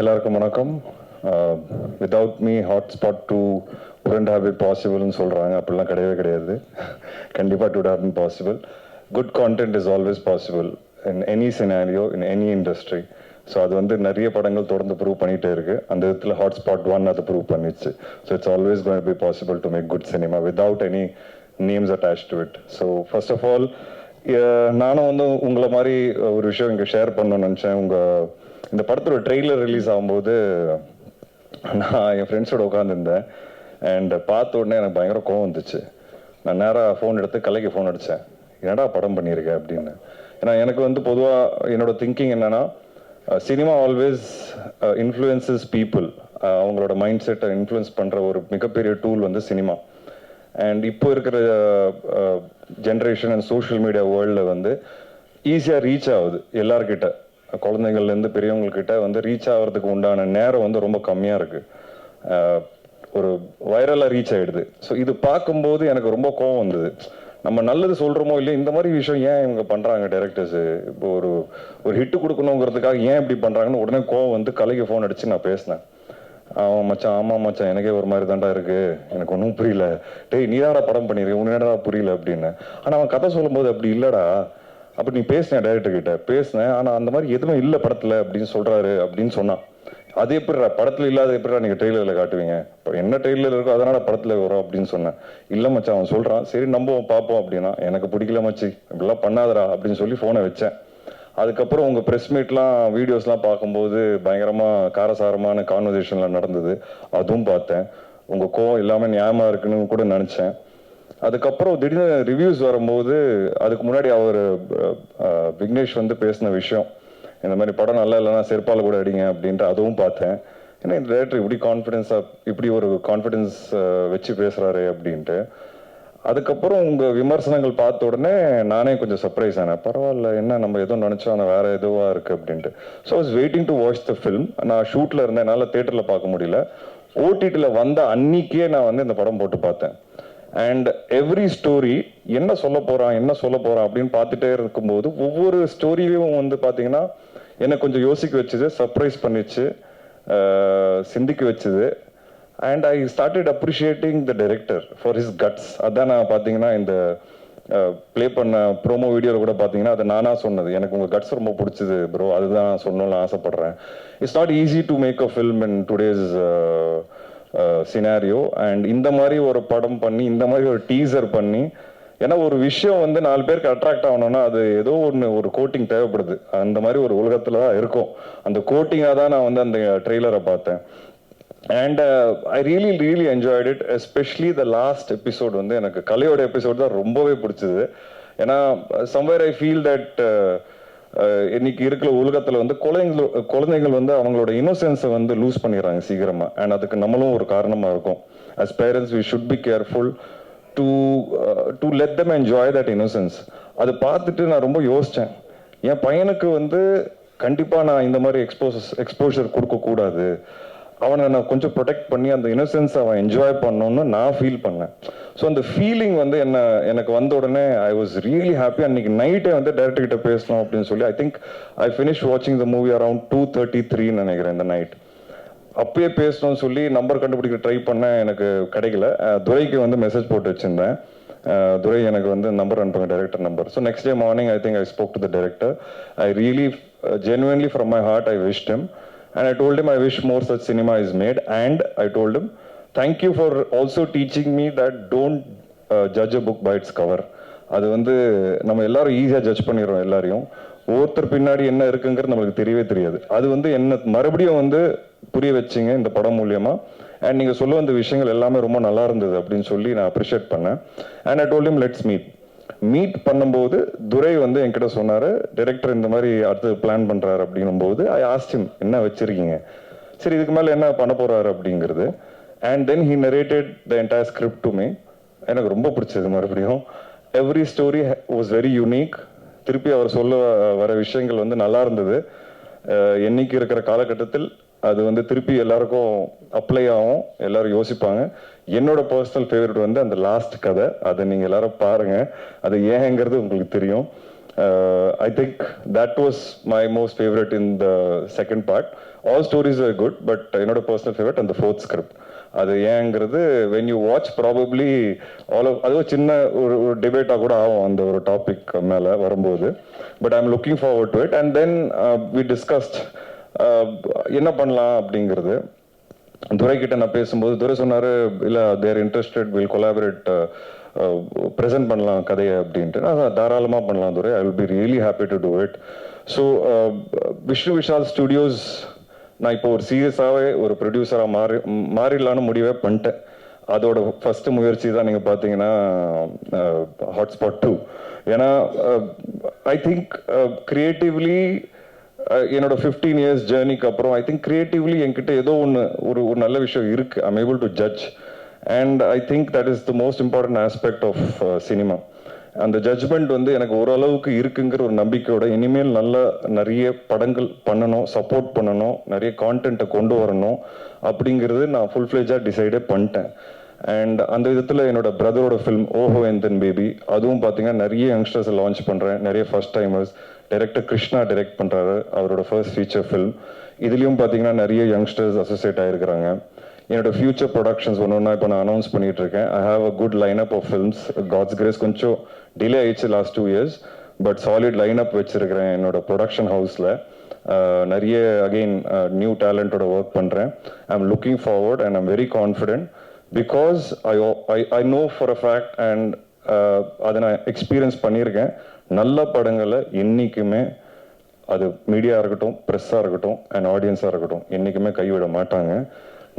எல்லாருக்கும் வணக்கம். Without me hotspot 2 wouldn't have been possibleன்னு சொல்கிறாங்க. அப்படிலாம் கிடையவே கிடையாது. கண்டிப்பாக it would have been possible. Good content is always possible in any scenario, in any industry. So அது வந்து நிறைய படங்கள் தொடர்ந்து ப்ரூவ் பண்ணிகிட்டே இருக்குது. அந்த விதத்தில் ஹாட்ஸ்பாட் 1 அதை ப்ரூவ் பண்ணிச்சு. So it's always going to be possible to make good cinema without any names attach to it. So first of all நானும் வந்து உங்களை மாதிரி ஒரு விஷயம் இங்கே ஷேர் பண்ணணும்னு நினச்சேன். இந்த படத்தோட ட்ரெய்லர் ரிலீஸ் ஆகும்போது நான் என் ஃப்ரெண்ட்ஸோட உட்காந்துருந்தேன். அண்ட் பார்த்த உடனே எனக்கு பயங்கர கோவம் வந்துச்சு. நான் நேராக ஃபோன் எடுத்து கலைக்கு ஃபோன் அடித்தேன். என்னடா படம் பண்ணியிருக்கேன் அப்படின்னு. ஏன்னா எனக்கு வந்து பொதுவாக என்னோட திங்கிங் என்னென்னா, சினிமா ஆல்வேஸ் இன்ஃப்ளூயன்சஸ் பீப்புள். அவங்களோட மைண்ட் செட்டை இன்ஃப்ளூயன்ஸ் பண்ணுற ஒரு மிகப்பெரிய டூல் வந்து சினிமா. அண்ட் இப்போ இருக்கிற ஜென்ரேஷன் அண்ட் சோஷியல் மீடியா வேர்ல்டில் வந்து ஈஸியாக ரீச் ஆகுது எல்லார்கிட்ட. குழந்தைங்கள்லேருந்து பெரியவங்கக்கிட்ட வந்து ரீச் ஆகிறதுக்கு உண்டான நேரம் வந்து ரொம்ப கம்மியாக இருக்குது. ஒரு வைரலாக ரீச் ஆகிடுது. ஸோ இது பார்க்கும்போது எனக்கு ரொம்ப கோவம் வந்தது. நம்ம நல்லது சொல்கிறோமோ இல்லையா, இந்த மாதிரி விஷயம் ஏன் இவங்க பண்ணுறாங்க டைரக்டர்ஸு? இப்போ ஒரு ஹிட்டு கொடுக்கணுங்கிறதுக்காக ஏன் இப்படி பண்ணுறாங்கன்னு உடனே கோவம் வந்து கலைக்கு ஃபோன் அடித்து நான் பேசினேன். அவன் மச்சான், ஆமாம் மச்சான், எனக்கே ஒரு மாதிரி தாண்டா இருக்குது, எனக்கு ஒன்றும் புரியல. டேய் நீதாடா படம் பண்ணியிருக்கேன், உன்னடா புரியல அப்படின்னு. ஆனால் அவன் கதை சொல்லும்போது அப்படி இல்லைடா, அப்படி நீ பேசினேன் டைரக்டர்கிட்ட பேசினேன், ஆனால் அந்த மாதிரி எதுவுமே இல்லை படத்தில் அப்படின்னு சொல்கிறாரு அப்படின்னு சொன்னான். அது எப்படிடா படத்தில் இல்லாத எப்படிடா நீங்கள் ட்ரெய்லரில் காட்டுவீங்க? இப்போ என்ன ட்ரெய்லர் இருக்கோ அதனால் படத்தில் வரும் அப்படின்னு சொன்னேன். இல்லை மச்சான் அவன் சொல்கிறான், சரி நம்புவோம் பார்ப்போம் அப்படின்னா. எனக்கு பிடிக்கல மச்சி, இப்படிலாம் பண்ணாதடா அப்படின்னு சொல்லி ஃபோனை வச்சேன். அதுக்கப்புறம் உங்கள் ப்ரெஸ் மீட்லாம் வீடியோஸ்லாம் பார்க்கும்போது பயங்கரமாக காரசாரமான கான்வர்சேஷன்லாம் நடந்தது. அதுவும் பார்த்தேன். உங்கள் கோவம் இல்லாமல் நியாயமாக இருக்குன்னு கூட நினச்சேன். அதுக்கப்புறம் திடீர்னு ரிவ்யூஸ் வரும்போது அதுக்கு முன்னாடி அவர் விக்னேஷ் வந்து பேசின விஷயம், இந்த மாதிரி படம் நல்லா இல்லைன்னா செருப்பால் கூட அடிங்க அப்படின்ட்டு, அதுவும் பார்த்தேன். ஏன்னா இந்த டேரக்டர் இப்படி ஒரு கான்ஃபிடென்ஸ் வச்சு பேசுகிறாரு அப்படின்ட்டு. அதுக்கப்புறம் உங்கள் விமர்சனங்கள் பார்த்த உடனே நானே கொஞ்சம் சர்ப்ரைஸ் ஆனேன். பரவாயில்ல, என்ன நம்ம எதுவும் நினச்சோம் ஆனால் வேறு எதுவாக இருக்குது அப்படின்ட்டு. So I was waiting to watch the film. நான் ஷூட்டில் இருந்தேன், என்னால் தேட்டரில் பார்க்க முடியல. ஓடிடியில் வந்த அன்னைக்கே நான் வந்து இந்த படம் போட்டு பார்த்தேன். அண்ட் எவ்ரி ஸ்டோரி என்ன சொல்ல போகிறான் அப்படின்னு பார்த்துட்டே இருக்கும்போது ஒவ்வொரு ஸ்டோரியிலையும் வந்து பார்த்தீங்கன்னா என்னை கொஞ்சம் யோசிக்க வச்சுது, சர்ப்ரைஸ் பண்ணிச்சு, சிந்திக்க வச்சுது. And I started appreciating the director for his guts. அதான் நான் பார்த்தீங்கன்னா இந்த ப்ளே பண்ண ப்ரோமோ வீடியோவில் கூட பார்த்தீங்கன்னா அதை நானாக சொன்னது. எனக்கு உங்கள் கட்ஸ் ரொம்ப பிடிச்சது ப்ரோ, அதுதான் சொல்லணும்னு ஆசைப்பட்றேன். It's not easy to make a film in today's scenario. And இந்த மாதிரி ஒரு படம் பண்ணி, இந்த மாதிரி ஒரு டீசர் பண்ணி, ஏன்னா ஒரு விஷயம் வந்து 4 பேருக்கு அட்ராக்ட் ஆகணும்னா அது ஏதோ ஒரு கோட்டிங் தேவைப்படுது. அந்த மாதிரி ஒரு உலகத்தில் தான் இருக்கும். அந்த கோட்டிங்காக தான் நான் வந்து அந்த ட்ரெய்லரை பார்த்தேன். And I really enjoyed it. Especially the last episode வந்து எனக்கு கலையோட எபிசோட் தான் ரொம்பவே பிடிச்சது. ஏன்னா சம்வேர் ஐ ஃபீல் தட் இன்னைக்கு இருக்கிற உலகத்தில் வந்து குழந்தைகள் வந்து அவங்களோட இன்னோசென்ஸை வந்து லூஸ் பண்ணிடுறாங்க சீக்கிரமாக. அண்ட் அதுக்கு நம்மளும் ஒரு காரணமாக இருக்கும். As parents we should be careful to let them enjoy that innocence. அதை பார்த்துட்டு நான் ரொம்ப யோசித்தேன், என் பையனுக்கு வந்து கண்டிப்பாக நான் இந்த மாதிரி எக்ஸ்போஷர் கொடுக்கக்கூடாது, அவனை நான் கொஞ்சம் ப்ரொடெக்ட் பண்ணி அந்த இன்னோசென்ஸ் அவன் என்ஜாய் பண்ணணும்னு நான் ஃபீல் பண்ணேன். ஸோ அந்த ஃபீலிங் வந்து எனக்கு வந்த உடனே ஐ வாஸ் ரியலி ஹாப்பி. அன்னைக்கு நைட்டே வந்து டேரக்டர் கிட்ட பேசணும் அப்படின்னு சொல்லி ஐ திங்க் ஐ ஃபினிஷ் வாட்சிங் த மூவி அரவுண்ட் 2:33 நினைக்கிறேன் இந்த நைட். அப்பயே பேசணும்னு சொல்லி நம்பர் கண்டுபிடிக்க ட்ரை பண்ணேன், எனக்கு கிடைக்கல. துரைக்கு வந்து மெசேஜ் போட்டு வச்சிருந்தேன், துரை எனக்கு வந்து நம்பர் அனுப்புங்க, director number. So next day morning I think I spoke to the director. I really genuinely from my heart I wished him. And I told him I wish more such cinema is made. And I told him, thank you for also teaching me that don't judge a book by its cover. அது வந்து நம்ம எல்லாரும் ஈஸியாக judge பண்ணிடுறோம் எல்லாரையும். ஒருத்தர் பின்னாடி என்ன இருக்குங்கிறது நம்மளுக்கு தெரியவே தெரியாது. அது வந்து என்ன மறுபடியும் வந்து புரிய வச்சிங்க இந்த படம் மூலியமாக. அண்ட் நீங்கள் சொல்ல வந்த விஷயங்கள் எல்லாமே ரொம்ப நல்லா இருந்தது அப்படின்னு சொல்லி நான் அப்ரிஷியேட் பண்ணேன். And I told him let's meet பண்ணும்போது துரை வந்து என்கிட்ட சொன்னார், டைரக்டர் இந்த மாதிரி அடுத்து பிளான் பண்ணுறாரு அப்படின்னும்போது ஐ ஆஸ்க்ட் ஹிம் என்ன வச்சிருக்கீங்க, சரி இதுக்கு மேலே என்ன பண்ண போகிறாரு அப்படிங்கிறது. And then he narrated the entire script to me. எனக்கு ரொம்ப பிடிச்சது. மறுபடியும் every story was very unique. திருப்பி அவர் சொல்ல வர விஷயங்கள் வந்து நல்லா இருந்தது. என்னைக்கு இருக்கிற காலகட்டத்தில் அது வந்து திருப்பி எல்லாருக்கும் அப்ளை ஆகும், எல்லாரும் யோசிப்பாங்க. என்னோட பர்சனல் ஃபேவரட் வந்து அந்த லாஸ்ட் கதை. அதை நீங்கள் எல்லாரும் பாருங்க, அது ஏங்கிறது உங்களுக்கு தெரியும். I think that was my most favorite in the second part. All stories are good, but என்னோட பர்சனல் ஃபேவரட் அந்த ஃபோர்த் ஸ்கிரிப்ட். அது ஏங்கிறது வென் யூ வாட்ச் ப்ராபப்ளி அது ஒரு சின்ன ஒரு டிபேட்டாக கூட ஆகும் அந்த ஒரு டாபிக் மேலே வரும்போது. But I am looking forward to it. And then we discussed என்ன பண்ணலாம் அப்படிங்கிறது. துரை கிட்ட நான் பேசும்போது துரை சொன்னார், இல்லை they're interested, will collaborate, present பண்ணலாம் கதையை அப்படின்ட்டு. நான் தாராளமாக பண்ணலாம் Durai, I will be really happy to do it. So Vishnu Vishal studios நான் இப்போ ஒரு சீரியஸாகவே ஒரு ப்ரொடியூசராக மாறிடலான்னு முடிவே பண்ணிட்டேன். அதோட ஃபர்ஸ்ட் முயற்சி தான் நீங்கள் பார்த்தீங்கன்னா ஹாட்ஸ்பாட் 2. ஏன்னா ஐ திங்க் கிரியேட்டிவ்லி என்னோட 15 years ஜேர்னிக்கு அப்புறம் ஐ திங்க் கிரியேட்டிவ்லி என்கிட்ட ஏதோ ஒரு நல்ல விஷயம் இருக்கு. I am able to judge, and I think that is the most important aspect of cinema. அந்த ஜட்ஜ்மெண்ட் வந்து எனக்கு ஓரளவுக்கு இருக்குங்கிற ஒரு நம்பிக்கையோட இனிமேல் நிறைய படங்கள் பண்ணணும், சப்போர்ட் பண்ணணும், நிறைய கான்டென்ட்டை கொண்டு வரணும் அப்படிங்கிறது நான் ஃபுல் ஃப்ளெஜாக டிசைடே பண்ணிட்டேன். அண்ட் அந்த விதத்தில் என்னோட பிரதரோட ஃபிலிம் ஓஹோ அண்ட் தென் பேபி, அதுவும் பார்த்தீங்கன்னா நிறைய யங்ஸ்டர்ஸை லான்ச் பண்ணுறேன், நிறைய first timers. Director Krishna direct பண்ணுறாரு, அவரோட ஃபர்ஸ்ட் ஃபீச்சர் ஃபிலிம். இதுலேயும் பார்த்தீங்கன்னா நிறைய யங்ஸ்டர்ஸ் அசோசியேட் ஆகிருக்கிறாங்க. என்னோட ஃபியூச்சர் ப்ரொடக்ஷன்ஸ் ஒன்று இப்போ நான் அனௌன்ஸ் பண்ணிட்டு இருக்கேன். I have a good line up of films. God's grace கொஞ்சம் டிலே ஆயிடுச்சு last 2 years, but solid line up வச்சிருக்கிறேன் என்னோட ப்ரொடக்ஷன் ஹவுஸில். நிறைய அகெயின் நியூ டேலண்டோட ஒர்க் பண்ணுறேன். ஐ am looking forward and I'm very confident because I know for a fact and அதை நான் experience பண்ணியிருக்கேன். நல்ல படங்களை என்றைக்குமே, அது மீடியா இருக்கட்டும், ப்ரெஸ்ஸாக இருக்கட்டும் அண்ட் ஆடியன்ஸாக இருக்கட்டும், என்றைக்குமே கைவிட மாட்டாங்க.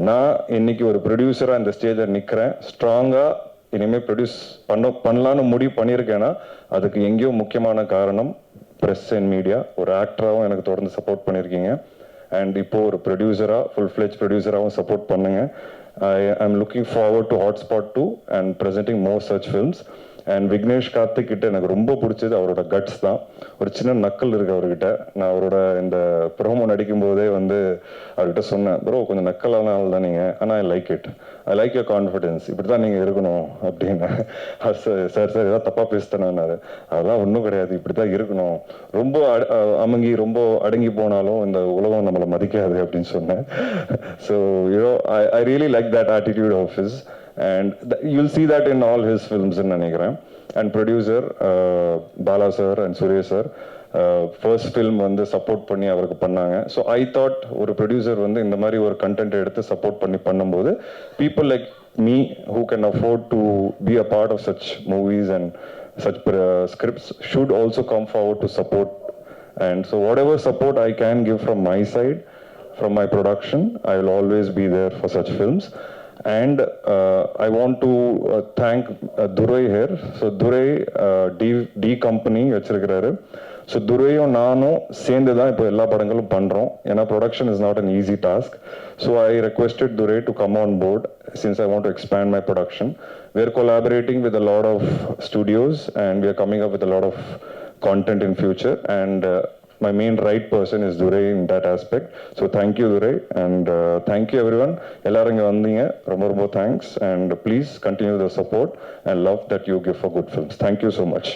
நான் இன்னைக்கு ஒரு ப்ரொடியூசராக இந்த ஸ்டேஜில் நிற்கிறேன். ஸ்ட்ராங்காக இனிமேல் ப்ரொடியூஸ் பண்ணலான்னு முடிவு பண்ணியிருக்கேன்னா அதுக்கு எங்கேயோ முக்கியமான காரணம் ப்ரெஸ் அண்ட் மீடியா. ஒரு ஆக்டராகவும் எனக்கு தொடர்ந்து சப்போர்ட் பண்ணியிருக்கீங்க, அண்ட் இப்போது ஒரு ப்ரொடியூசராக ஃபுல் ஃப்ளெஜ் ப்ரொடியூசராகவும் சப்போர்ட் பண்ணுங்க. I am looking forward to Hotspot 2 and presenting more such films. And Vignesh Karthik கிட்ட எனக்கு ரொம்ப பிடிச்சது அவரோட கட்ஸ் தான். ஒரு சின்ன நக்கல் இருக்கு அவர்கிட்ட. நான் அவரோட இந்த ப்ரோமோ நடிக்கும் போதே வந்து அவர்கிட்ட சொன்னேன், ப்ரோ கொஞ்சம் நக்கலான ஆள் தான் நீங்கள், ஆனால் I like it, I like your confidence, இப்படி தான் நீங்கள் இருக்கணும் அப்படின்னு. சார் ஏதாவது தப்பாக பேசிட்டேன்னாரு. அதெல்லாம் ஒன்றும் கிடையாது, இப்படி தான் இருக்கணும், ரொம்ப அமுங்கி ரொம்ப அடங்கி போனாலும் இந்த உலகம் நம்மளை மதிக்காது அப்படின்னு சொன்னேன். So I really like that attitude of his. And you'll see that in all his films in நினைக்கிறேன். And producer Bala sir and Suresh sir first film வந்து சப்போர்ட் பண்ணி அவருக்கு பண்ணாங்க. ஸோ ஐ தாட் ஒரு ப்ரொடியூசர் வந்து இந்த மாதிரி ஒரு கண்டென்ட் எடுத்து சப்போர்ட் பண்ணும்போது people like me who can afford to be a part of such movies and such scripts should also come forward to support. And so whatever support I can give from my side, from my production, I will always be there for such films. And I want to thank Durai here. So Durai D company வச்சிருக்கிறாரு. So துரையும் நானும் சேர்ந்து தான் இப்போ எல்லா படங்களும் பண்ணுறோம். ஏன்னா production is not an easy task. So I requested Durai to come on board since I want to expand my production. We are collaborating with a lot of studios and we are coming up with a lot of content in future, and my main right person is Durai in that aspect. So thank you Durai, and thank you everyone. எல்லாரும் இங்க வந்தீங்க, ரொம்ப thanks, and please continue the support and love that you give for good films. Thank you so much.